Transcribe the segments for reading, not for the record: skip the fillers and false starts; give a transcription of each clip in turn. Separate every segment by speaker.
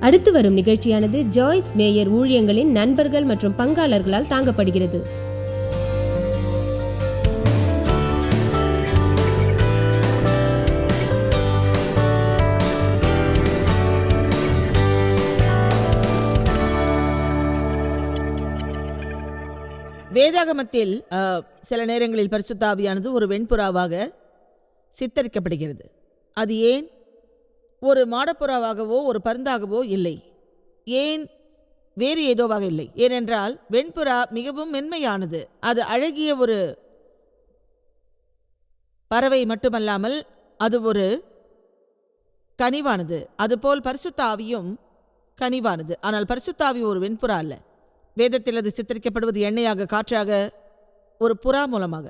Speaker 1: அடுத்து வரும் நிகழ்ச்சியானது ஜாய்ஸ் மேயர் ஊழியங்களின் நண்பர்கள் மற்றும் பங்காளர்களால் தாங்கப்படுகிறது.
Speaker 2: வேதாகமத்தில் சில நேரங்களில் பரிசுத்த ஆவியானது ஒரு வெண்புறாவாக சித்தரிக்கப்படுகிறது. அது ஏன் ஒரு மாடப்புறாவாகவோ ஒரு பருந்தாகவோ இல்லை, ஏன் வேறு ஏதோவாக இல்லை? ஏனென்றால் வெண்புறா மிகவும் மென்மையானது. அது அழகிய ஒரு பறவை மட்டுமல்லாமல் அது ஒரு கனிவானது. அதுபோல் பரிசுத்த ஆவியும் கனிவானது. ஆனால் பரிசுத்த ஆவி ஒரு வெண்புறா அல்ல. வேதத்தில் அது சித்தரிக்கப்படுவது எண்ணெயாக, காற்றாக, ஒரு புறா மூலமாக.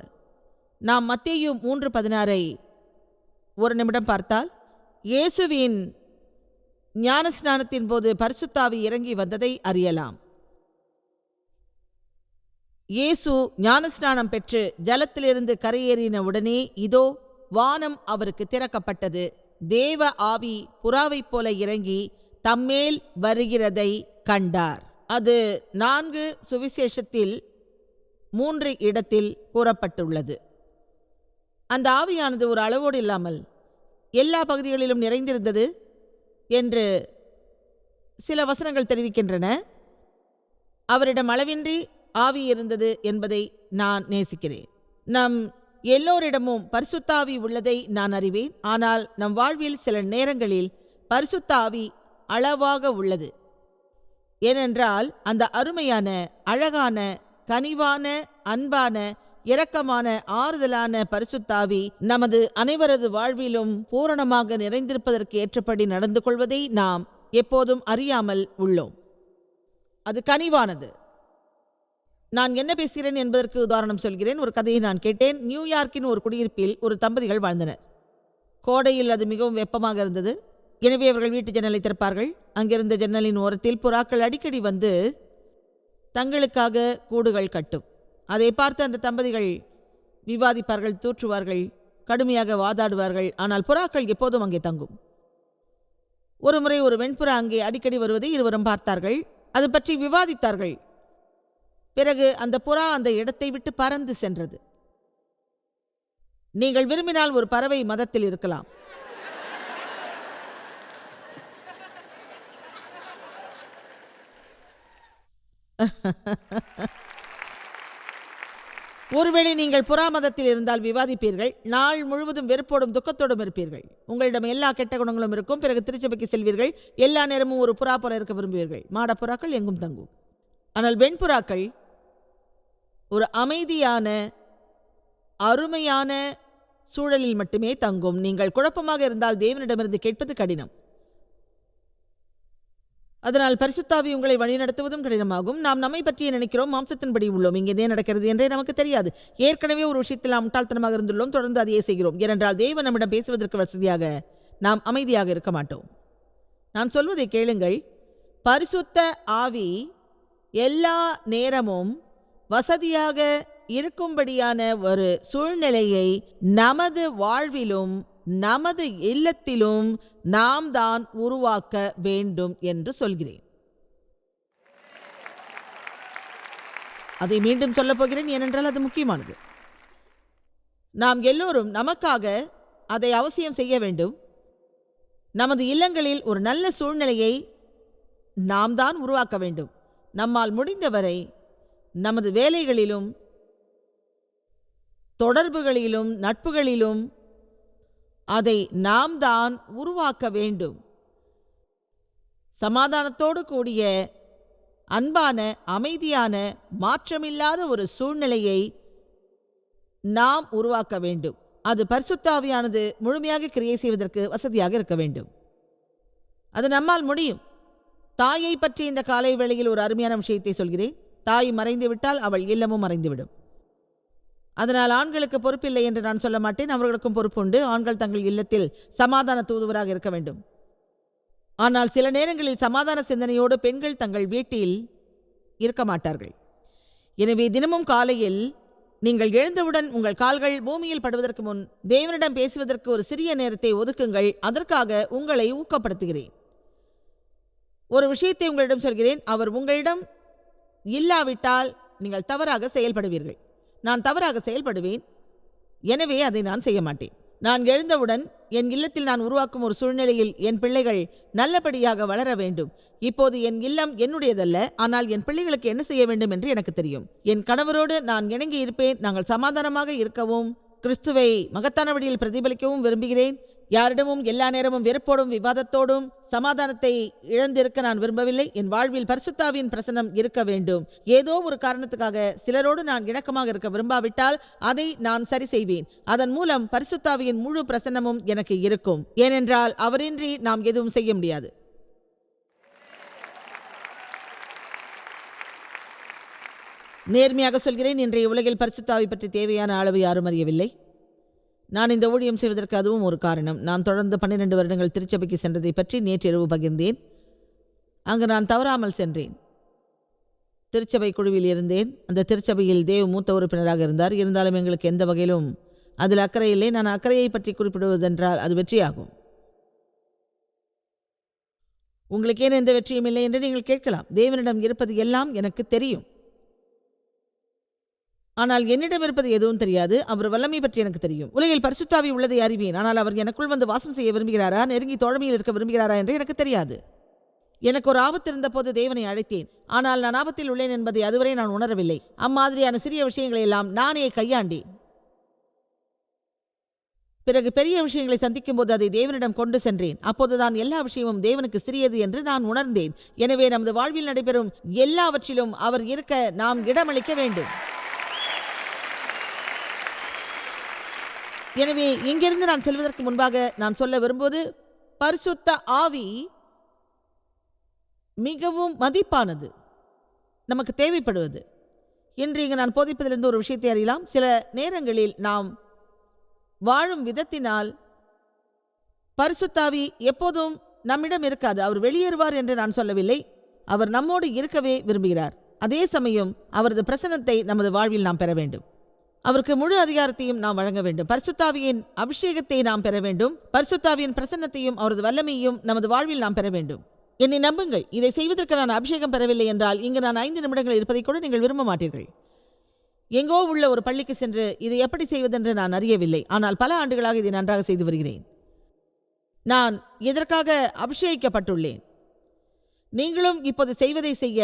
Speaker 2: நாம் மத்தேயு 3:16 ஒரு நிமிடம் பார்த்தால், இயேசுவின் ஞானஸ்நானத்தின் போது பரிசுத்த ஆவி இறங்கி வந்ததை அறியலாம். இயேசு ஞானஸ்நானம் பெற்று ஜலத்திலிருந்து கரையேறின உடனே இதோ வானம் அவருக்கு திறக்கப்பட்டது. தேவ ஆவி புறாவைப் போல இறங்கி தம்மேல் வருகிறதை கண்டார். அது 4 சுவிசேஷத்தில் 3 இடத்தில் கூறப்பட்டுள்ளது. அந்த ஆவியானது ஒரு அளவோடு இல்லாமல் எல்லா பகுதிகளிலும் நிறைந்திருந்தது என்று சில வசனங்கள் தெரிவிக்கின்றன. அவரிடம் அளவின்றி ஆவி இருந்தது என்பதை நான் நேசிக்கிறேன். நம் எல்லோரிடமும் பரிசுத்த ஆவி உள்ளதை நான் அறிவேன். ஆனால் நம் வாழ்வில் சில நேரங்களில் பரிசுத்த ஆவி அளவாக உள்ளது. ஏனென்றால் அந்த அருமையான, அழகான, கனிவான, அன்பான, இரக்கமான, ஆறுதலான பரிசுத்த ஆவி நமது அனைவரது வாழ்விலும் பூரணமாக நிறைந்திருப்பதற்கு ஏற்றபடி நடந்து கொள்வதை நாம் எப்போதும் அறியாமல் உள்ளோம். அது கனிவானது. நான் என்ன பேசுகிறேன் என்பதற்கு உதாரணம் சொல்கிறேன். ஒரு கதையை நான் கேட்டேன். நியூயார்க்கின் ஒரு குடியிருப்பில் ஒரு தம்பதிகள் வாழ்ந்தனர். கோடையில் அது மிகவும் வெப்பமாக இருந்தது. எனவே அவர்கள் வீட்டு ஜன்னலை திறப்பார்கள். அங்கிருந்த ஜன்னலின் ஓரத்தில் புறாக்கள் அடிக்கடி வந்து தங்களுக்காக கூடுகள் கட்டும். அதை பார்த்து அந்த தம்பதிகள் விவாதிப்பார்கள், தூற்றுவார்கள், கடுமையாக வாதாடுவார்கள். ஆனால் புறாக்கள் எப்போதும் அங்கே தங்கும். ஒரு முறை ஒரு வெண்புறா அங்கே அடிக்கடி வருவதை இருவரும் பார்த்தார்கள். அது பற்றி விவாதித்தார்கள். பிறகு அந்த புறா அந்த இடத்தை விட்டு பறந்து சென்றது. நீங்கள் விரும்பினால் ஒரு பறவை மதத்தில் இருக்கலாம். ஒருவேளை நீங்கள் புறா மதத்தில் இருந்தால் விவாதிப்பீர்கள். நாள் முழுவதும் வெறுப்போடும் துக்கத்தோடும் இருப்பீர்கள். உங்களிடம் எல்லா கெட்ட குணங்களும் இருக்கும். பிறகு திருச்சபைக்கு செல்வீர்கள். எல்லா நேரமும் ஒரு புறா போல இருக்க விரும்புவீர்கள். மாடப்புறாக்கள் எங்கும் தங்கும். ஆனால் வெண்புறாக்கள் ஒரு அமைதியான, அருமையான சூழலில் மட்டுமே தங்கும். நீங்கள் குழப்பமாக இருந்தால் தேவனிடமிருந்து கேட்பது கடினம். அதனால் பரிசுத்த ஆவி உங்களை வழிநடத்துவதும் கடினமாகும். நாம் நம்மை பற்றியே நினைக்கிறோம், மாம்சத்தின்படி உள்ளோம். இங்கே என்ன நடக்கிறது என்றே நமக்கு தெரியாது. ஏற்கனவே ஒரு விஷயத்தில் நாம் முட்டாள்தனமாக இருந்துள்ளோம். தொடர்ந்து அதையே செய்கிறோம். ஏனென்றால் தேவன் நம்மிடம் பேசுவதற்கு வசதியாக நாம் அமைதியாக இருக்க மாட்டோம். நான் சொல்வதை கேளுங்கள். பரிசுத்த ஆவி எல்லா நேரமும் வசதியாக இருக்கும்படியான ஒரு சூழ்நிலையை நமது வாழ்விலும் நமது இல்லத்திலும் நாம் தான் உருவாக்க வேண்டும் என்று சொல்கிறேன். அதை மீண்டும் சொல்லப் போகிறேன், ஏனென்றால் அது முக்கியமானது. நாம் எல்லோரும் நமக்காக அதை அவசியம் செய்ய வேண்டும். நமது இல்லங்களில் ஒரு நல்ல சூழ்நிலையை நாம் தான் உருவாக்க வேண்டும். நம்மால் முடிந்தவரை நமது வேலைகளிலும், தொடர்புகளிலும், நட்புகளிலும் அதை நாம் தான் உருவாக்க வேண்டும். சமாதானத்தோடு கூடிய, அன்பான, அமைதியான, மாற்றமில்லாத ஒரு சூழ்நிலையை நாம் உருவாக்க வேண்டும். அது பரிசுத்த ஆவியானது முழுமையாக கிரியை செய்வதற்கு வசதியாக இருக்க வேண்டும். அது நம்மால் முடியும். தாயை பற்றி இந்த காலை வேளையில் ஒரு அருமையான விஷயத்தை சொல்கிறேன். தாய் மறைந்து விட்டால் அவள் இல்லமும் மறைந்துவிடும். அதனால் ஆண்களுக்கு பொறுப்பில்லை என்று நான் சொல்ல மாட்டேன். அவர்களுக்கும் பொறுப்புண்டு. ஆண்கள் தங்கள் இல்லத்தில் சமாதான தூதுவராக இருக்க வேண்டும். ஆனால் சில நேரங்களில் சமாதான சிந்தனையோடு பெண்கள் தங்கள் வீட்டில் இருக்க மாட்டார்கள். எனவே தினமும் காலையில் நீங்கள் எழுந்தவுடன் உங்கள் கால்கள் பூமியில் படுவதற்கு முன் தேவனிடம் பேசுவதற்கு ஒரு சிறிய நேரத்தை ஒதுக்குங்கள். அதற்காக உங்களை ஊக்கப்படுத்துகிறேன். ஒரு விஷயத்தை உங்களிடம் சொல்கிறேன், அவர் உங்களிடம் இல்லாவிட்டால் நீங்கள் தவறாக செயல்படுவீர்கள். நான் தவறாக செயல்படுவேன், எனவே அதை நான் செய்ய மாட்டேன். நான் எழுந்தவுடன் என் இல்லத்தில் நான் உருவாக்கும் ஒரு சூழ்நிலையில் என் பிள்ளைகள் நல்லபடியாக வளர வேண்டும். இப்போது என் இல்லம் என்னுடையதல்ல, ஆனால் என் பிள்ளைகளுக்கு என்ன செய்ய வேண்டும் என்று எனக்கு தெரியும். என் கணவரோடு நான் இணங்கி இருப்பேன். நாங்கள் சமாதானமாக இருக்கவும் கிறிஸ்துவை மகத்தான வழியில் பிரதிபலிக்கவும் விரும்புகிறேன். யாரிடமும் எல்லா நேரமும் வெறுப்போடும் விவாதத்தோடும் சமாதானத்தை இழந்திருக்க நான் விரும்பவில்லை. என் வாழ்வில் பரிசுத்தாவின் பிரசன்னம் இருக்க வேண்டும். ஏதோ ஒரு காரணத்துக்காக சிலரோடு நான் இணக்கமாக இருக்க விரும்பாவிட்டால் அதை நான் சரி செய்வேன். அதன் மூலம் பரிசுத்தாவியின் முழு பிரசன்னமும் எனக்கு இருக்கும். ஏனென்றால் அவரின்றி நாம் எதுவும் செய்ய முடியாது. நேர்மையாக சொல்கிறேன், இன்றைய உலகில் பரிசுத்தாவி பற்றி தேவையான அளவு யாரும் அறியவில்லை. நான் இந்த ஊழியம் செய்வதற்கு அதுவும் ஒரு காரணம். நான் தொடர்ந்து 12 வருடங்கள் திருச்சபைக்கு சென்றதை பற்றி நேற்றிரவு பகிர்ந்தேன். அங்கு நான் தவறாமல் சென்றேன். திருச்சபை குழுவில் இருந்தேன். அந்த திருச்சபையில் தேவ் மூத்த உறுப்பினராக இருந்தார். இருந்தாலும் எங்களுக்கு எந்த வகையிலும் அதில் அக்கறை இல்லை. நான் அக்கறையை பற்றி குறிப்பிடுவதென்றால் அது வெற்றியாகும். உங்களுக்கு ஏன் எந்த வெற்றியும் இல்லை என்று நீங்கள் கேட்கலாம். தேவனிடம் இருப்பது எல்லாம் எனக்கு தெரியும், ஆனால் என்னிடம் இருப்பது எதுவும் தெரியாது. அவர் வல்லமை பற்றி எனக்கு தெரியும். உலகில் பரிசுத்தாவி உள்ளதை அறிவேன், ஆனால் அவர் எனக்குள் வந்து வாசம் செய்ய விரும்புகிறாரா, நெருங்கி தோழமையில் இருக்க விரும்புகிறாரா என்று எனக்கு தெரியாது. எனக்கு ஒரு ஆபத்து இருந்த போது தேவனை அழைத்தேன், ஆனால் நான் ஆபத்தில் உள்ளேன் என்பதை அதுவரை நான் உணரவில்லை. அம்மாதிரியான சிறிய விஷயங்களை எல்லாம் நானே கையாண்டேன். பிறகு பெரிய விஷயங்களை சந்திக்கும் போது அதை தேவனிடம் கொண்டு சென்றேன். அப்போதுதான் எல்லா விஷயமும் தேவனுக்கு சிறியது என்று நான் உணர்ந்தேன். எனவே நமது வாழ்வில் நடைபெறும் எல்லாவற்றிலும் அவர் இருக்க நாம் இடமளிக்க வேண்டும். எனவே இங்கிருந்து நான் செல்வதற்கு முன்பாக நான் சொல்ல விரும்புவது, பரிசுத்த ஆவி மிகவும் மதிப்பானது, நமக்கு தேவைப்படுவது. இன்று இங்கு நான் போதிப்பதிலிருந்து ஒரு விஷயத்தை அறியலாம். சில நேரங்களில் நாம் வாழும் விதத்தினால் பரிசுத்தாவி எப்போதும் நம்மிடம் இருக்காது. அவர் வெளியேறுவார் என்று நான் சொல்லவில்லை. அவர் நம்மோடு இருக்கவே விரும்புகிறார். அதே சமயம் அவரது பிரசன்னத்தை நமது வாழ்வில் நாம் பெற வேண்டும். அவருக்கு முழு அதிகாரத்தையும் நாம் வழங்க வேண்டும். பரிசுத்தாவியின் அபிஷேகத்தை நாம் பெற வேண்டும். பரிசுத்தாவியின் பிரசன்னத்தையும் அவரது வல்லமையும் நமது வாழ்வில் நாம் பெற வேண்டும். என்னை நம்புங்கள், இதை செய்வதற்கு நான் அபிஷேகம் பெறவில்லை என்றால் இங்கு நான் 5 நிமிடங்கள் இருப்பதை கூட நீங்கள் விரும்ப மாட்டீர்கள். எங்கோ உள்ள ஒரு பள்ளிக்கு சென்று இதை எப்படி செய்வதென்று நான் அறியவில்லை, ஆனால் பல ஆண்டுகளாக இதை நன்றாக செய்து வருகிறேன். நான் இதற்காக அபிஷேகிக்கப்பட்டுள்ளேன். நீங்களும் இப்போது செய்வதை செய்ய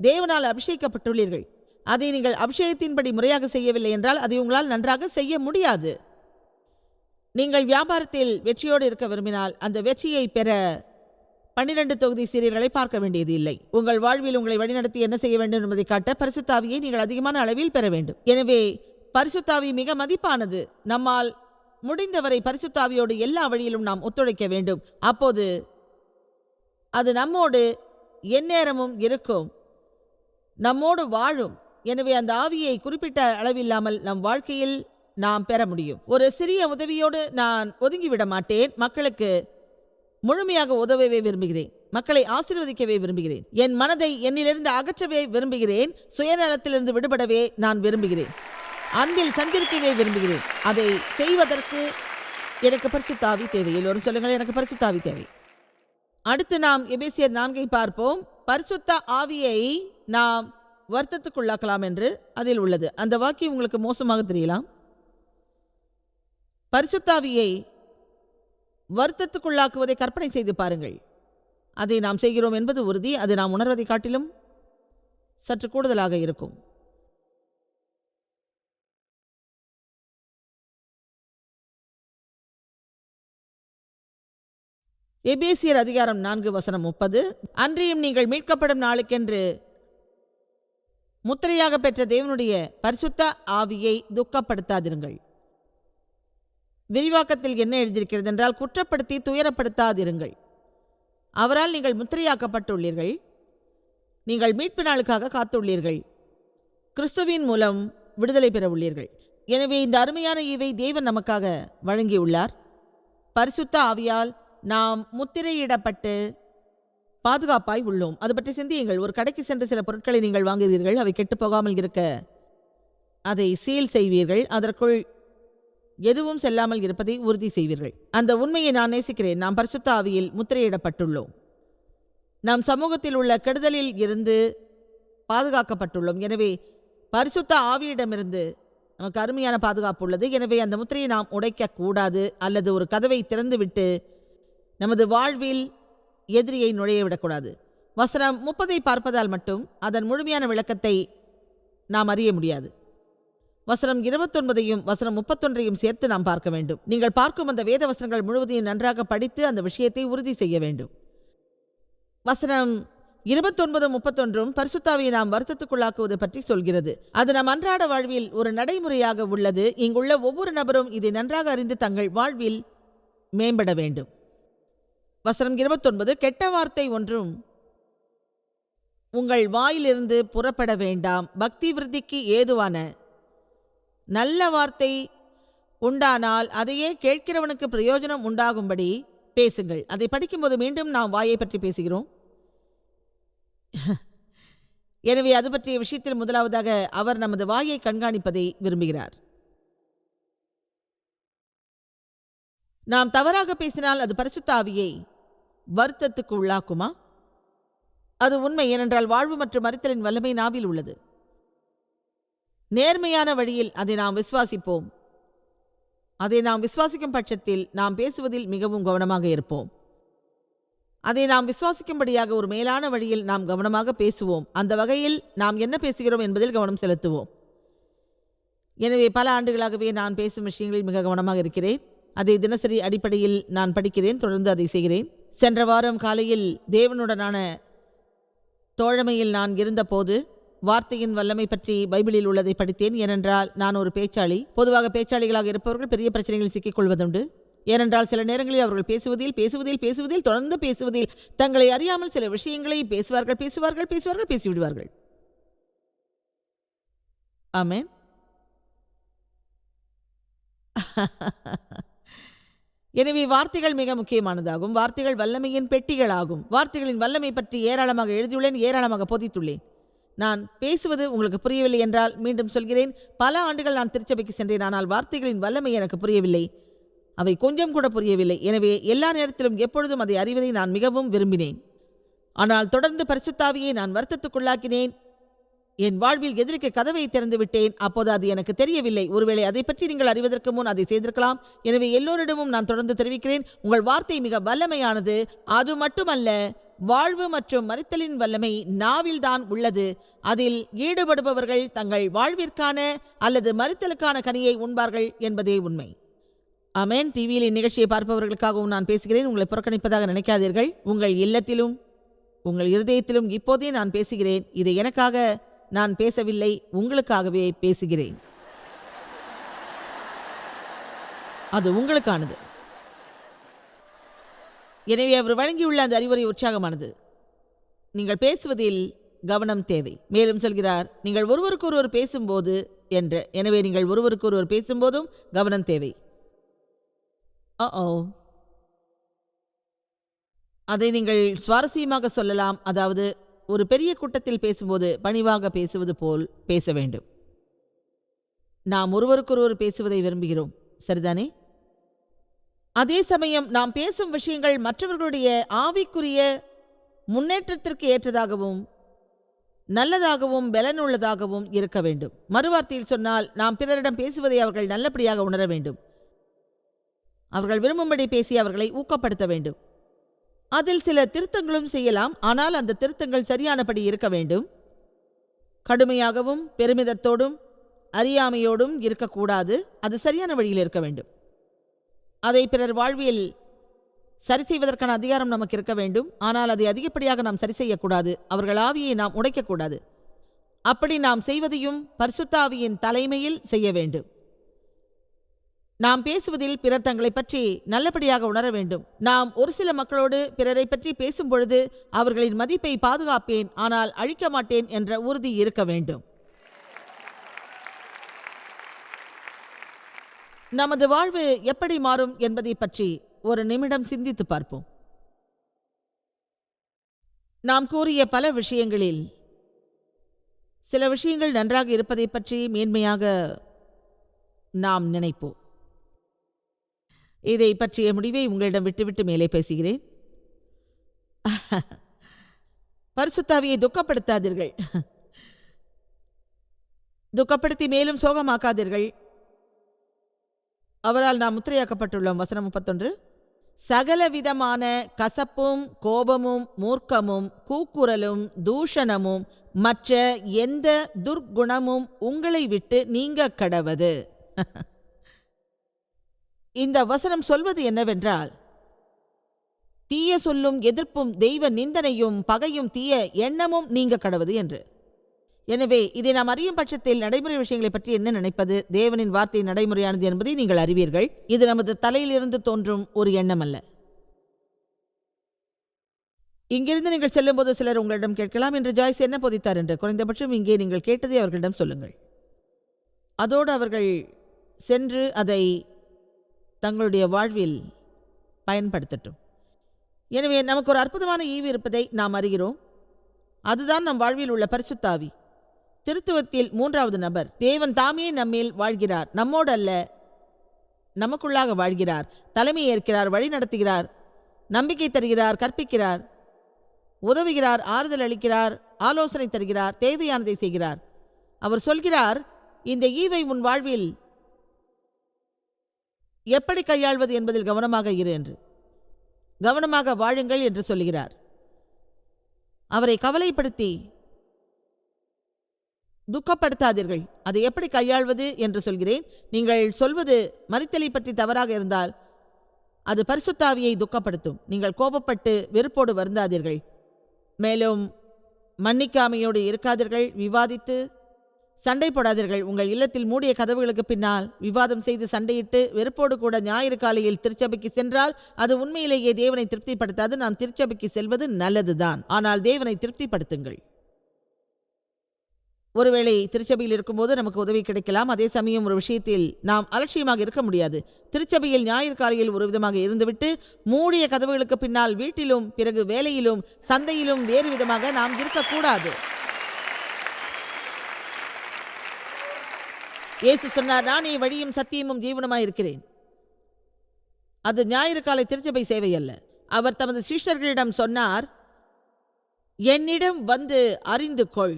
Speaker 2: தேவனால் அபிஷேகிக்கப்பட்டுள்ளீர்கள். அதை நீங்கள் அபிஷேகத்தின்படி முறையாக செய்யவில்லை என்றால் அதை உங்களால் நன்றாக செய்ய முடியாது. நீங்கள் வியாபாரத்தில் வெற்றியோடு இருக்க விரும்பினால் அந்த வெற்றியை பெற 12 தொகுதி சீரியல்களை பார்க்க வேண்டியது இல்லை. உங்கள் வாழ்வில் உங்களை வழிநடத்தி என்ன செய்ய வேண்டும் என்பதை காட்ட பரிசுத்தாவியை நீங்கள் அதிகமான அளவில் பெற வேண்டும். எனவே பரிசுத்தாவி மிக மதிப்பானது. நம்மால் முடிந்தவரை பரிசுத்தாவியோடு எல்லா வழியிலும் நாம் ஒத்துழைக்க வேண்டும். அப்போது அது நம்மோடு எந்நேரமும் இருக்கும், நம்மோடு வாழும். எனவே அந்த ஆவியை குறிப்பிட்ட அளவில்லாமல் நம் வாழ்க்கையில் நாம் பெற முடியும். ஒரு சிறிய உதவியோடு நான் ஒதுங்கிவிட மாட்டேன். மக்களுக்கு முழுமையாக உதவவே விரும்புகிறேன். மக்களை ஆசீர்வதிக்கவே விரும்புகிறேன். என் மனதை என்னிலிருந்து அகற்றவே விரும்புகிறேன். சுயநலத்திலிருந்து விடுபடவே நான் விரும்புகிறேன். அன்பில் சந்திரிக்கவே விரும்புகிறேன். அதை செய்வதற்கு எனக்கு பரிசுத்தாவி தேவை. எல்லோரும் சொல்லுங்கள், எனக்கு பரிசுத்தாவி தேவை. அடுத்து நாம் எபேசியர் 4 பார்ப்போம். பரிசுத்த ஆவியை நாம் வருத்தத்துக்குள்ளாக்கலாம் என்று அதில் உள்ளது. அந்த வாக்கியம் உங்களுக்கு மோசமாக தெரியலாம். பரிசுத்தாவியை வருத்தத்துக்குள்ளாக்குவதை கற்பனை செய்து பாருங்கள். அதை நாம் செய்கிறோம் என்பது உறுதி. அது நாம் உணர்வதை காட்டிலும் சற்று கூடுதலாக இருக்கும். எபேசியர் அதிகாரம் 4 வசனம் 30. அன்றியும் நீங்கள் மீட்கப்படும் நாளுக்கென்று முத்திரையாக பெற்ற தேவனுடைய பரிசுத்த ஆவியை துக்கப்படுத்தாதிருங்கள். விரிவாக்கத்தில் என்ன எழுதியிருக்கிறது என்றால், குற்றப்படுத்தி துயரப்படுத்தாதிருங்கள். அவரால் நீங்கள் முத்திரையாக்கப்பட்டுள்ளீர்கள். நீங்கள் மீட்பு நாளுக்காக காத்துள்ளீர்கள். கிறிஸ்துவின் மூலம் விடுதலை பெற உள்ளீர்கள். எனவே இந்த அருமையான ஈவை தேவன் நமக்காக வழங்கியுள்ளார். பரிசுத்த ஆவியால் நாம் முத்திரையிடப்பட்டு பாதுகாப்பாய் உள்ளோம். அது பற்றி சிந்தியுங்கள். ஒரு கடைக்கு சென்று சில பொருட்களை நீங்கள் வாங்குகிறீர்கள். அவை கெட்டு போகாமல் இருக்க அதை சீல் செய்வீர்கள். அதற்குள் எதுவும் செல்லாமல் இருப்பதை உறுதி செய்வீர்கள். அந்த உண்மையை நான் நேசிக்கிறேன். நாம் பரிசுத்த ஆவியில் முத்திரையிடப்பட்டுள்ளோம். நம் சமூகத்தில் உள்ள கெடுதலில் இருந்து பாதுகாக்கப்பட்டுள்ளோம். எனவே பரிசுத்த ஆவியிடமிருந்து நமக்கு அருமையான பாதுகாப்பு உள்ளது. எனவே அந்த முத்திரையை நாம் உடைக்கக்கூடாது, அல்லது ஒரு கதவை திறந்துவிட்டு நமது வாழ்வில் எதிரியை நுழைய விடக்கூடாது. வசனம் 30 பார்ப்பதால் மட்டும் அதன் முழுமையான விளக்கத்தை நாம் அறிய முடியாது. வசனம் 29 வசனம் 31 சேர்த்து நாம் பார்க்க வேண்டும். நீங்கள் பார்க்கும் அந்த வேத வசனங்கள் முழுவதையும் நன்றாக படித்து அந்த விஷயத்தை உறுதி செய்ய வேண்டும். வசனம் 29, 31 பரிசுத்தாவியை நாம் வருத்தத்துக்குள்ளாக்குவது பற்றி சொல்கிறது. அது நம் அன்றாட வாழ்வில் ஒரு நடைமுறையாக உள்ளது. இங்குள்ள ஒவ்வொரு நபரும் இதை நன்றாக அறிந்து தங்கள் வாழ்வில் மேம்பட வேண்டும். வசனம் 29, கெட்ட வார்த்தை ஒன்றும் உங்கள் வாயிலிருந்து புறப்பட வேண்டாம். பக்தி விருத்திக்கு ஏதுவான நல்ல வார்த்தை உண்டானால் அதையே கேட்கிறவனுக்கு பிரயோஜனம் உண்டாகும்படி பேசுங்கள். அதை படிக்கும்போது மீண்டும் நாம் வாயை பற்றி பேசுகிறோம். எனவே அது பற்றிய விஷயத்தில் முதலாவதாக அவர் நமது வாயை கண்காணிப்பதை விரும்புகிறார். நாம் தவறாக பேசினால் அது பரிசுத்த ஆவியை வருத்தத்துக்கு உள்ளாக்குமா? அது உண்மை. ஏனென்றால் வாழ்வு மற்றும் மரித்தலின் வல்லமை நாவில் உள்ளது. நேர்மையான வழியில் அதை நாம் விசுவாசிப்போம். அதை நாம் விசுவாசிக்கும் பட்சத்தில் நாம் பேசுவதில் மிகவும் கவனமாக இருப்போம். அதை நாம் விசுவாசிக்கும்படியாக ஒரு மேலான வழியில் நாம் கவனமாக பேசுவோம். அந்த வகையில் நாம் என்ன பேசுகிறோம் என்பதில் கவனம் செலுத்துவோம். எனவே பல ஆண்டுகளாகவே நான் பேசும் விஷயங்களில் மிக கவனமாக இருக்கிறேன். அதை தினசரி அடிப்படையில் நான் படிக்கிறேன், தொடர்ந்து அதை செய்கிறேன். சென்ற வாரம் காலையில் தேவனுடனான தோழமையில் நான் இருந்தபோது வார்த்தையின் வல்லமை பற்றி பைபிளில் உள்ளதை படித்தேன். ஏனென்றால் நான் ஒரு பேச்சாளி. பொதுவாக பேச்சாளிகளாக இருப்பவர்கள் பெரிய பிரச்சனைகளில் சிக்கிக்கொள்வதுண்டு. ஏனென்றால் சில நேரங்களில் அவர்கள் பேசுவதில் தொடர்ந்து பேசுவதில் தங்களை அறியாமல் சில விஷயங்களை பேசிவிடுவார்கள். ஆமென். எனவே வார்த்தைகள் மிக முக்கியமானதாகும். வார்த்தைகள் வல்லமையின் பெட்டிகளாகும். வார்த்தைகளின் வல்லமை பற்றி ஏராளமாக எழுதியுள்ளேன், ஏராளமாக போதித்துள்ளேன். நான் பேசுவது உங்களுக்கு புரியவில்லை என்றால் மீண்டும் சொல்கிறேன். பல ஆண்டுகள் நான் திருச்சபைக்கு சென்றேன், ஆனால் வார்த்தைகளின் வல்லமை எனக்கு புரியவில்லை. அவை கொஞ்சம் கூட புரியவில்லை. எனவே எல்லா நேரத்திலும் எப்பொழுதும் அதை அறிவதை நான் மிகவும் விரும்பினேன். ஆனால் தொடர்ந்து பரிசுத்தாவியை நான் வருத்தத்துக்குள்ளாக்கினேன். என் வாழ்வில் எதிரிக்கு கதவை திறந்து விட்டேன். அப்போது அது எனக்கு தெரியவில்லை. ஒருவேளை அதை பற்றி நீங்கள் அறிவதற்கு முன் அதை செய்திருக்கலாம். எனவே எல்லோரிடமும் நான் தொடர்ந்து தெரிவிக்கிறேன், உங்கள் வார்த்தை மிக வல்லமையானது. அது மட்டுமல்ல, வாழ்வு மற்றும் மரித்தலின் வல்லமை நாவில்தான் உள்ளது. அதில் ஈடுபடுபவர்கள் தங்கள் வாழ்விற்கான அல்லது மரித்தலுக்கான கனியை உண்பார்கள் என்பதே உண்மை. ஆமென். டிவியில் இந்நிகழ்ச்சியை பார்ப்பவர்களுக்காகவும் நான் பேசுகிறேன். உங்களை புறக்கணிப்பதாக நினைக்காதீர்கள். உங்கள் இல்லத்திலும் உங்கள் இருதயத்திலும் இப்போதே நான் பேசுகிறேன். இதை எனக்காக நான் பேசவில்லை, உங்களுக்காகவே பேசுகிறேன். அது உங்களுக்கானது. எனவே அவர் வழங்கியுள்ள அந்த அறிவுரை உற்சாகமானது. நீங்கள் பேசுவதில் கவனம் தேவை. மேலும் சொல்கிறார், நீங்கள் ஒருவருக்கொருவர் பேசும்போது என்று. எனவே நீங்கள் ஒருவருக்கொருவர் பேசும்போதும் கவனம் தேவை. அதை நீங்கள் சுவாரஸ்யமாக சொல்லலாம். அதாவது ஒரு பெரிய கூட்டத்தில் பேசும்போது பணிவாக பேசுவது போல் பேச வேண்டும். நாம் ஒருவருக்கொருவர் பேசுவதை விரும்புகிறோம், சரிதானே? அதே சமயம் நாம் பேசும் விஷயங்கள் மற்றவர்களுடைய ஆவிக்குரிய முன்னேற்றத்திற்கு ஏற்றதாகவும் நல்லதாகவும் பலனுள்ளதாகவும் இருக்க வேண்டும். மறுவார்த்தையில் சொன்னால், நாம் பிறரிடம் பேசுவதை அவர்கள் நல்லபடியாக உணர வேண்டும். அவர்கள் விரும்பும்படி பேசி அவர்களை ஊக்கப்படுத்த வேண்டும். அதில் சில திருத்தங்களும் செய்யலாம், ஆனால் அந்த திருத்தங்கள் சரியானபடி இருக்க வேண்டும். கடுமையாகவும் பெருமிதத்தோடும் அறியாமையோடும் இருக்கக்கூடாது. அது சரியான வழியில் இருக்க வேண்டும். அதை பிறர் வாழ்வில் சரி செய்வதற்கான அதிகாரம் நமக்கு இருக்க வேண்டும். ஆனால் அதை அதிகப்படியாக நாம் சரி செய்யக்கூடாது. அவர்கள் ஆவியை நாம் உடைக்கக்கூடாது. அப்படி நாம் செய்வதையும் பரிசுத்த ஆவியின் தலைமையில் செய்ய வேண்டும். நாம் பேசுவதில் பிறர் தங்களை பற்றி நல்லபடியாக உணர வேண்டும். நாம் ஒரு சில மக்களோடு பிறரை பற்றி பேசும் பொழுது அவர்களின் மதிப்பை பாதுகாப்பேன், ஆனால் அழிக்க மாட்டேன் என்ற உறுதி இருக்க வேண்டும். நமது வாழ்வு எப்படி மாறும் என்பதை பற்றி ஒரு நிமிடம் சிந்தித்து பார்ப்போம். நாம் கூறிய பல விஷயங்களில் சில விஷயங்கள் நன்றாக இருப்பதை பற்றி மேன்மையாக நாம் நினைப்போம். இதை பற்றிய முடிவை உங்களிடம் விட்டுவிட்டு மேலே பேசுகிறேன். பரிசுத்தாவியை துக்கப்படுத்தாதீர்கள், துக்கப்படுத்தி மேலும் சோகமாக்காதீர்கள். அவரால் நாம் முத்திரையாக்கப்பட்டுள்ளோம். வசனம் 31. சகலவிதமான கசப்பும் கோபமும் மூர்க்கமும் கூக்குரலும் தூஷணமும் மற்ற எந்த துர்க்குணமும் உங்களை விட்டு நீங்க கடவது. இந்த வசனம் சொல்வது என்னவென்றால், தீய சொல்லும் எதிர்ப்பும் தெய்வ நிந்தனையும் பகையும் தீய எண்ணமும் நீங்க கடவது என்று. எனவே இதை நாம் அறியும் பட்சத்தில் நடைமுறை விஷயங்களை பற்றி என்ன நினைப்பது? தேவனின் வார்த்தை நடைமுறையானது என்பதை நீங்கள் அறிவீர்கள். இது நமது தலையிலிருந்து தோன்றும் ஒரு எண்ணம் அல்ல. இங்கிருந்து நீங்கள் செல்லும்போது சிலர் உங்களிடம் கேட்கலாம், என்று ஜாய்ஸ் என்ன போதித்தார் என்று. குறைந்தபட்சம் இங்கே நீங்கள் கேட்டதை அவர்களிடம் சொல்லுங்கள். அதோடு அவர்கள் சென்று அதை தங்களுடைய வாழ்வில் பயன்படுத்தட்டும். எனவே நமக்கு ஒரு அற்புதமான ஈவு இருப்பதை நாம் அறிகிறோம். அதுதான் நம் வாழ்வில் உள்ள பரிசுத்த ஆவி. திருத்துவத்தில் 3வது நபர். தேவன் தாமே நம்மேல் வாழ்கிறார், நம்மோடு அல்ல, நமக்குள்ளாக வாழ்கிறார், தலைமை ஏற்கிறார், வழி நடத்துகிறார், நம்பிக்கை தருகிறார், கற்பிக்கிறார், உதவுகிறார், ஆறுதல் அளிக்கிறார், ஆலோசனை தருகிறார், தேவையானதை செய்கிறார். அவர் சொல்கிறார், இந்த ஈவை உன் வாழ்வில் எப்படி கையாள்வது என்பதில் கவனமாக இரு என்று. கவனமாக வாழுங்கள் என்று சொல்கிறார். அவரை கவலைப்படுத்தி துக்கப்படுத்தாதீர்கள். அதை எப்படி கையாள்வது என்று சொல்கிறேன். நீங்கள் சொல்வது மரித்தலை பற்றி தவறாக இருந்தால் அது பரிசுத்த ஆவியை துக்கப்படுத்தும். நீங்கள் கோபப்பட்டு வெறுப்போடு வருந்தாதீர்கள். மேலும் மன்னிக்காமையோடு இருக்காதீர்கள். விவாதித்து சண்டை போடாதீர்கள். உங்கள் இல்லத்தில் மூடிய கதவுகளுக்கு பின்னால் விவாதம் செய்து சண்டையிட்டு வெறுப்போடு கூட ஞாயிறு காலையில் திருச்சபைக்கு சென்றால் அது உண்மையிலேயே தேவனை திருப்திப்படுத்தாது. நாம் திருச்சபைக்கு செல்வது நல்லதுதான், ஆனால் தேவனை திருப்திப்படுத்துங்கள். ஒருவேளை திருச்சபையில் இருக்கும்போது நமக்கு உதவி கிடைக்கலாம். அதே சமயம் ஒரு விஷயத்தில் நாம் அலட்சியமாக இருக்க முடியாது. திருச்சபையில் ஞாயிறு காலையில் ஒரு விதமாக இருந்துவிட்டு மூடிய கதவுகளுக்கு பின்னால் வீட்டிலும் பிறகு வேலையிலும் சந்தையிலும் வேறு விதமாக நாம் இருக்கக்கூடாது. இயேசு சொன்னார், நானே வழியும் சத்தியமும் ஜீவனுமாய் இருக்கிறேன். அது ஞாயிறு காலை திருச்சபை சேவை அல்ல. அவர் தமது சீஷர்களிடம் சொன்னார், என்னிடம் வந்து அறிந்து கொள்,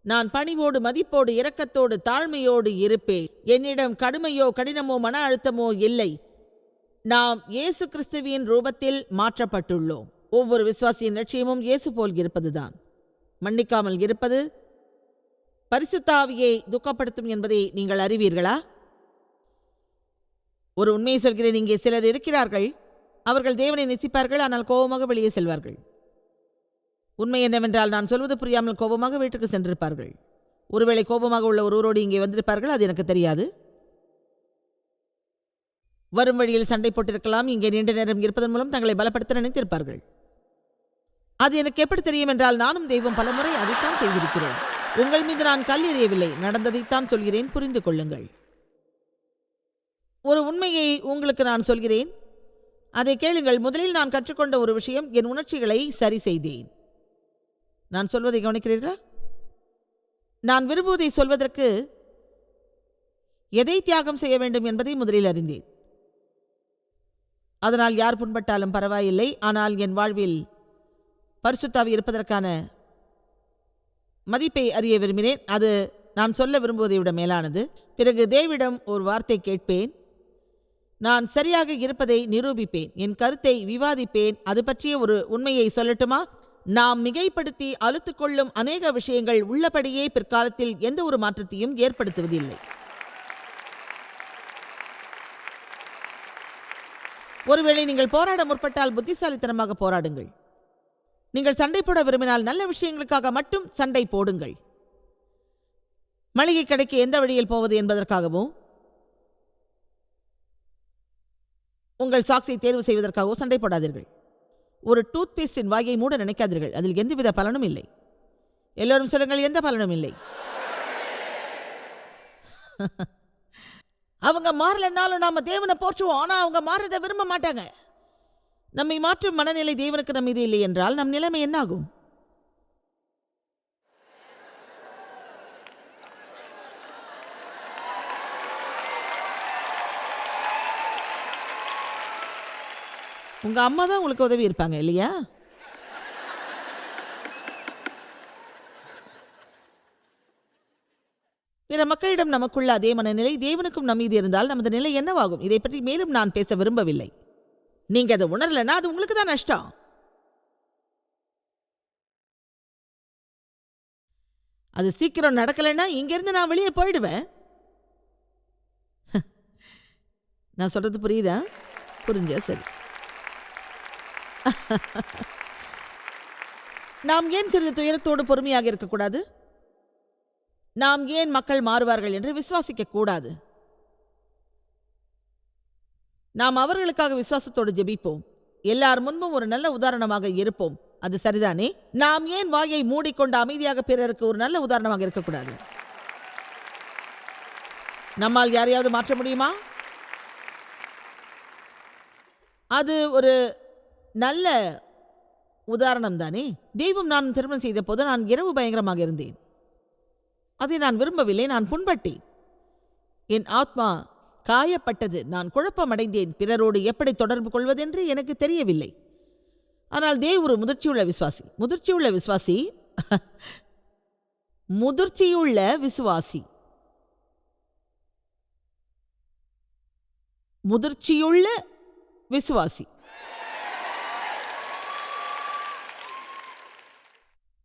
Speaker 2: நான் பணிவோடு மதிப்போடு இரக்கத்தோடு தாழ்மையோடு இருப்பேன். என்னிடம் கடுமையோ கடினமோ மன அழுத்தமோ இல்லை. நாம் இயேசு கிறிஸ்துவின் ரூபத்தில் மாற்றப்பட்டுள்ளோம். ஒவ்வொரு விசுவாசியின் லட்சியமும் இயேசு போல் இருப்பதுதான். மன்னிக்காமல் இருப்பது பரிசுத்த ஆவியை துக்கப்படுத்தும் என்பதை நீங்கள் அறிவீர்களா? ஒரு உண்மையை சொல்கிறேன். இங்கே சிலர் இருக்கிறார்கள், அவர்கள் தேவனை நேசிப்பார்கள், ஆனால் கோபமாக வெளியே செல்வார்கள். உண்மை என்னவென்றால், நான் சொல்வது புரியாமல் கோபமாக வீட்டுக்கு சென்றிருப்பார்கள். ஒருவேளை கோபமாக உள்ள ஒருவரோடு இங்கே வந்திருப்பார்கள், அது எனக்கு தெரியாது. வரும் வழியில் சண்டை போட்டிருக்கலாம். இங்கே நீண்ட நேரம் இருப்பதன் மூலம் தங்களை பலப்படுத்த நினைத்திருப்பார்கள். அது எனக்கு எப்படி தெரியும் என்றால், நானும் தெய்வம் பலமுறை அதைத்தான் செய்திருக்கிறோம். உங்கள் மீது நான் கல் எறியவில்லை, நடந்ததைத்தான் சொல்கிறேன், புரிந்து கொள்ளுங்கள். ஒரு உண்மையை உங்களுக்கு நான் சொல்கிறேன், அதை கேளுங்கள். முதலில் நான் கற்றுக்கொண்ட ஒரு விஷயம், என் உணர்ச்சிகளை சரி செய்தேன். நான் சொல்வதை கவனிக்கிறீர்களா? நான் விரும்புவதை சொல்வதற்கு எதை தியாகம் செய்ய வேண்டும் என்பதை முதலில் அறிந்தேன். அதனால் யார் புண்பட்டாலும் பரவாயில்லை, ஆனால் என் வாழ்வில் பரிசுத்த ஆவி இருப்பதற்கான மதிப்பை அறிய விரும்பினேன். அது நான் சொல்ல விரும்புவதை விட மேலானது. பிறகு தேவிடம் ஒரு வார்த்தை கேட்பேன், நான் சரியாக இருப்பதை நிரூபிப்பேன், என் கருத்தை விவாதிப்பேன். அது பற்றிய ஒரு உண்மையை சொல்லட்டுமா? நாம் மிகைப்படுத்தி அழுத்துக்கொள்ளும் அநேக விஷயங்கள் உள்ளபடியே பிற்காலத்தில் எந்த ஒரு மாற்றத்தையும் ஏற்படுத்துவதில்லை. ஒருவேளை நீங்கள் போராட முற்பட்டால் புத்திசாலித்தனமாக போராடுங்கள். நீங்கள் சண்டை போட விரும்பினால் நல்ல விஷயங்களுக்காக மட்டும் சண்டை போடுங்கள். மளிகை கடைக்கு எந்த வழியில் போவது என்பதற்காகவும் உங்கள் சாக்ஸை தேர்வு செய்வதற்காகவோ சண்டை போடாதீர்கள். ஒரு டூத் பேஸ்டின் வாயை மூட நினைக்காதீர்கள், அதில் எந்தவித பலனும் இல்லை. எல்லோரும் சொல்லுங்கள், எந்த பலனும் இல்லை. அவங்க மாறலன்னாலும் நாம தேவனை போற்றுவோம், ஆனா அவங்க மாறதை விரும்ப மாட்டாங்க. நம்மை மாற்றும் மனநிலை தேவனுக்கு நம் மீது இல்லை என்றால் நம் நிலைமை என்னாகும்? உங்க அம்மா தான் உங்களுக்கு உதவி இருப்பாங்க இல்லையா? பிற மக்களிடம் நமக்குள்ள அதே மனநிலை தேவனுக்கும் நம் மீது இருந்தால் நமது நிலை என்னவாகும்? இதை பற்றி மேலும் நான் பேச விரும்பவில்லை. நீங்க அதை உணரலன்னா அது உங்களுக்கு தான் நஷ்டம். அது சீக்கிரம் நடக்கலைன்னா இங்கிருந்து நான் வெளியே போயிடுவேன். நான் சொல்றது புரியுதா? புரிஞ்சா சரி. நாம் ஏன் சிறிது துயரத்தோடு பொறுமையாக இருக்கக்கூடாது? நாம் ஏன் மக்கள் மாறுவார்கள் என்று விசுவாசிக்க கூடாது? நாம் அவர்களுக்காக விசுவாசத்தோடு ஜெபிப்போம். எல்லார் முன்பும் ஒரு நல்ல உதாரணமாக இருப்போம். அது சரிதானே? நாம் ஏன் வாயை மூடிக்கொண்டு அமைதியாக பிறருக்கு ஒரு நல்ல உதாரணமாக இருக்கக்கூடாது? நம்மால் யாரையாவது மாற்ற முடியுமா? அது ஒரு நல்ல உதாரணம் தானே. தெய்வம் நான் திருமணம் செய்த போது நான் இரவு பயங்கரமாக இருந்தேன். அதை நான் விரும்பவில்லை. நான் புண்பட்டேன். என் ஆத்மா காயப்பட்டது. நான் குழப்பமடைந்தேன். பிறரோடு எப்படி தொடர்பு கொள்வதென்று எனக்கு தெரியவில்லை. ஆனால் தேவ் ஒரு முதிர்ச்சியுள்ள விசுவாசி. முதிர்ச்சியுள்ள விசுவாசி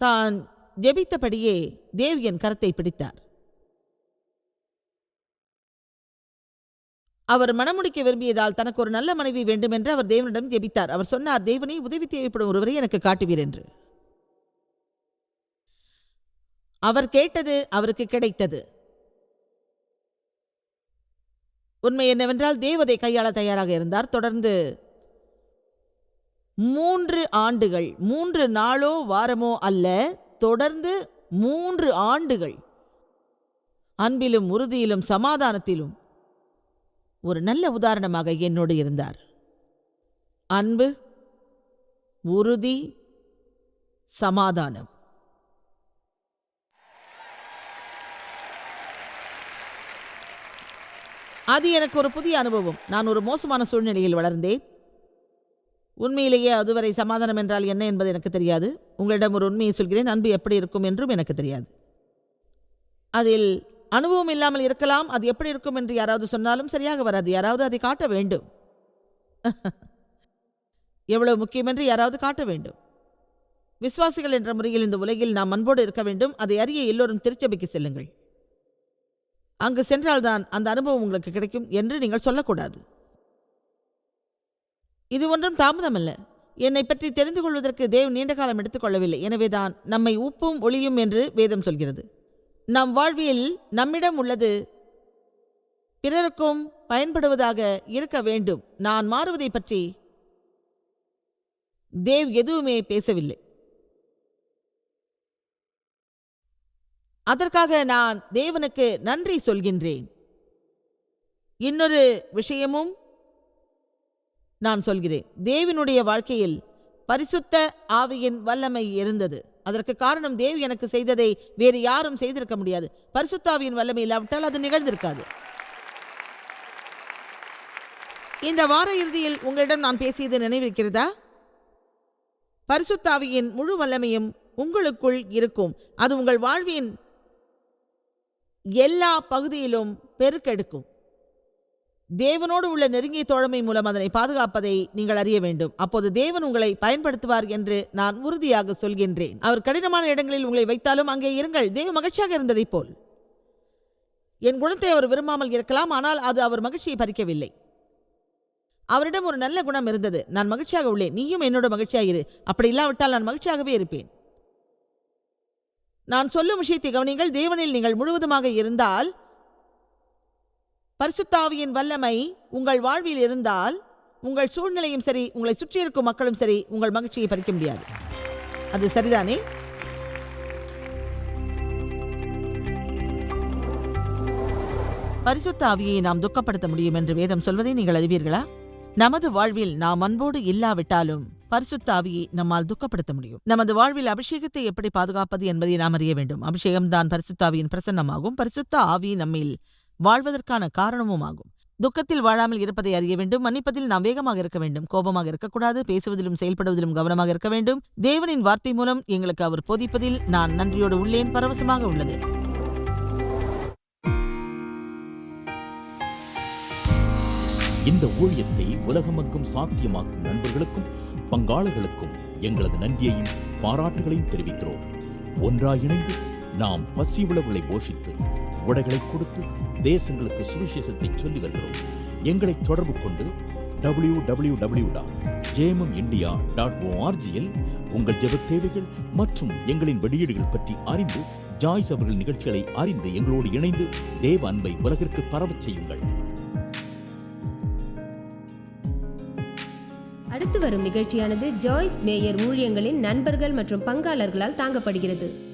Speaker 2: தான் ஜெபித்தபடியே தேவ் என் கரத்தை பிடித்தார். அவர் மணமுடிக்க விரும்பியதால் தனக்கு ஒரு நல்ல மனைவி வேண்டுமென்று அவர் தேவனிடம் ஜெபித்தார். அவர் சொன்னார், தேவனே, உதவி தேவைப்படும் ஒருவரை எனக்கு காட்டுவீர் என்று. அவர் கேட்டது அவருக்கு கிடைத்தது. உண்மை என்னவென்றால் தேவ் அதை கையாள தயாராக இருந்தார். தொடர்ந்து 3 ஆண்டுகள், 3 நாளோ வாரமோ அல்ல, தொடர்ந்து 3 ஆண்டுகள் அன்பிலும் உறுதியிலும் சமாதானத்திலும் ஒரு நல்ல உதாரணமாக என்னோடு இருந்தார். அன்பு, உறுதி, சமாதானம். அது எனக்கு ஒரு புதிய அனுபவம். நான் ஒரு மோசமான சூழ்நிலையில் வளர்ந்தேன். உண்மையிலேயே அதுவரை சமாதானம் என்றால் என்ன என்பது எனக்கு தெரியாது. உங்களிடம் ஒரு உண்மையை சொல்கிறேன், அன்பு எப்படி இருக்கும் என்றும் எனக்கு தெரியாது. அதில் அனுபவம் இல்லாமல் இருக்கலாம். அது எப்படி இருக்கும் என்று யாராவது சொன்னாலும் சரியாக வராது. யாராவது அதை காட்ட வேண்டும். எவ்வளவு முக்கியம் என்று யாராவது காட்ட வேண்டும். விசுவாசிகள் என்ற முறையில் இந்த உலகில் நாம் அன்போடு இருக்க வேண்டும். அதை அறிய எல்லோரும் திருச்சபைக்கு செல்லுங்கள். அங்கு சென்றால்தான் அந்த அனுபவம் உங்களுக்கு கிடைக்கும் என்று நீங்கள் சொல்லக்கூடாது. இது ஒன்றும் தாமதமல்ல. என்னை பற்றி தெரிந்து கொள்வதற்கு தேவ் நீண்ட காலம் எடுத்துக்கொள்ளவில்லை. எனவேதான் நம்மை உப்பும் ஒளியும் என்று வேதம் சொல்கிறது. நம் வாழ்வில் நம்மிடம் உள்ளது பிறருக்கும் பயன்படுவதாக இருக்க வேண்டும். நான் மாறுவதை பற்றி தேவ் எதுவுமே பேசவில்லை. அதற்காக நான் தேவனுக்கு நன்றி சொல்கின்றேன். இன்னொரு விஷயமும் நான் சொல்கிறேன். தேவனுடைய வாழ்க்கையில் பரிசுத்த ஆவியின் வல்லமை இருந்தது. அதற்கு காரணம் தேவ் எனக்கு செய்ததை வேறு யாரும் செய்திருக்க முடியாது. பரிசுத்த ஆவியின் வல்லமை இல்லாவிட்டால் அது நிகழ்ந்திருக்காது. இந்த வார இறுதியில் உங்களிடம் நான் பேசியது நினைவிருக்கிறதா? பரிசுத்த ஆவியின் முழு வல்லமையும் உங்களுக்குள் இருக்கும். அது உங்கள் வாழ்வின் எல்லா பகுதியிலும் பெருக்கெடுக்கும். தேவனோடு உள்ள நெருங்கிய தோழமை மூலம் அதனை பாதுகாப்பதை நீங்கள் அறிய வேண்டும். அப்போது தேவன் உங்களை பயன்படுத்துவார் என்று நான் உறுதியாக சொல்கின்றேன். அவர் கடினமான இடங்களில் உங்களை வைத்தாலும் அங்கே இருங்கள். தேவ மகிழ்ச்சியாக இருந்ததைப் போல். என் குணத்தை அவர் விரும்பாமல் இருக்கலாம், ஆனால் அது அவர் மகிழ்ச்சியை பறிக்கவில்லை. அவரிடம் ஒரு நல்ல குணம் இருந்தது. நான் மகிழ்ச்சியாக உள்ளேன், நீயும் என்னோட மகிழ்ச்சியாக இரு. அப்படி இல்லாவிட்டால் நான் மகிழ்ச்சியாகவே இருப்பேன். நான் சொல்லும் விஷயத்தை கவனிங்கள். தேவனில் நீங்கள் முழுவதுமாக இருந்தால், பரிசுத்த ஆவியின் வல்லமை உங்கள் வாழ்வில் இருந்தால், உங்கள் சூழ்நிலையும் சரி, உங்களை சுற்றியிருக்கும் மக்களும் சரி, உங்கள் மகிழ்ச்சியை பறிக்க முடியாது. அது சரிதானே? பரிசுத்த ஆவியை நாம் துக்கப்படுத்த முடியும் என்று வேதம் சொல்வதை நீங்கள் அறிவீர்களா? நமது வாழ்வில் நாம் அன்போடு இல்லாவிட்டாலும் பரிசுத்த ஆவியை நம்மால் துக்கப்படுத்த முடியும். நமது வாழ்வில் அபிஷேகத்தை எப்படி பாதுகாப்பது என்பதை நாம் அறிய வேண்டும். அபிஷேகம்தான் பரிசுத்த ஆவியின் பிரசன்னமாகும். பரிசுத்த ஆவி நம்மில் வாழ்வதற்கான காரணமும் ஆகும். துக்கத்தில் வாழாமல் இருப்பதை அறிய வேண்டும். மன்னிப்பதில் நாம் வேகமாக இருக்க வேண்டும். கோபமாக இருக்கக்கூடாது. பேசுவதிலும் செயல்படுவதிலும் கவனமாக இருக்க வேண்டும். தேவனின் வார்த்தை மூலம் எங்களுக்கு அவர் போதிப்பதில் நான் நன்றியோடு உள்ளேன். பரவசமாக உள்ளது.
Speaker 3: இந்த ஊழியத்தை உலகமெங்கும் சாத்தியமாக்கும் நண்பர்களுக்கும் பங்காளர்களுக்கும் எங்களது நன்றியையும் பாராட்டுகளையும் தெரிவிக்கிறோம். ஒன்றாய் இணைந்து நாம் பசி உழவுகளை போஷித்து உடைகளை கொடுத்து தேசங்களுக்கு சுவிசேஷத்தை சொல்லி வருகிறோம். எங்களை தொடர்பு கொண்டு www.jmumindia.org உங்கள் ஜெபத் தேவைகள் மற்றும் எங்களின் வெளியீடுகள் பற்றி அறிந்து ஜாய்ஸ் அவர்கள் நிகழ்ச்சிகளை அறிந்து எங்களோடு இணைந்து தேவ அன்பை உலகிற்கு பரவச் செய்யுங்கள்.
Speaker 1: அடுத்து வரும் நிகழ்ச்சியானது ஜாய்ஸ் மேயர் ஊழியங்களின் நண்பர்கள் மற்றும் பங்காளர்களால் தாங்கப்படுகிறது.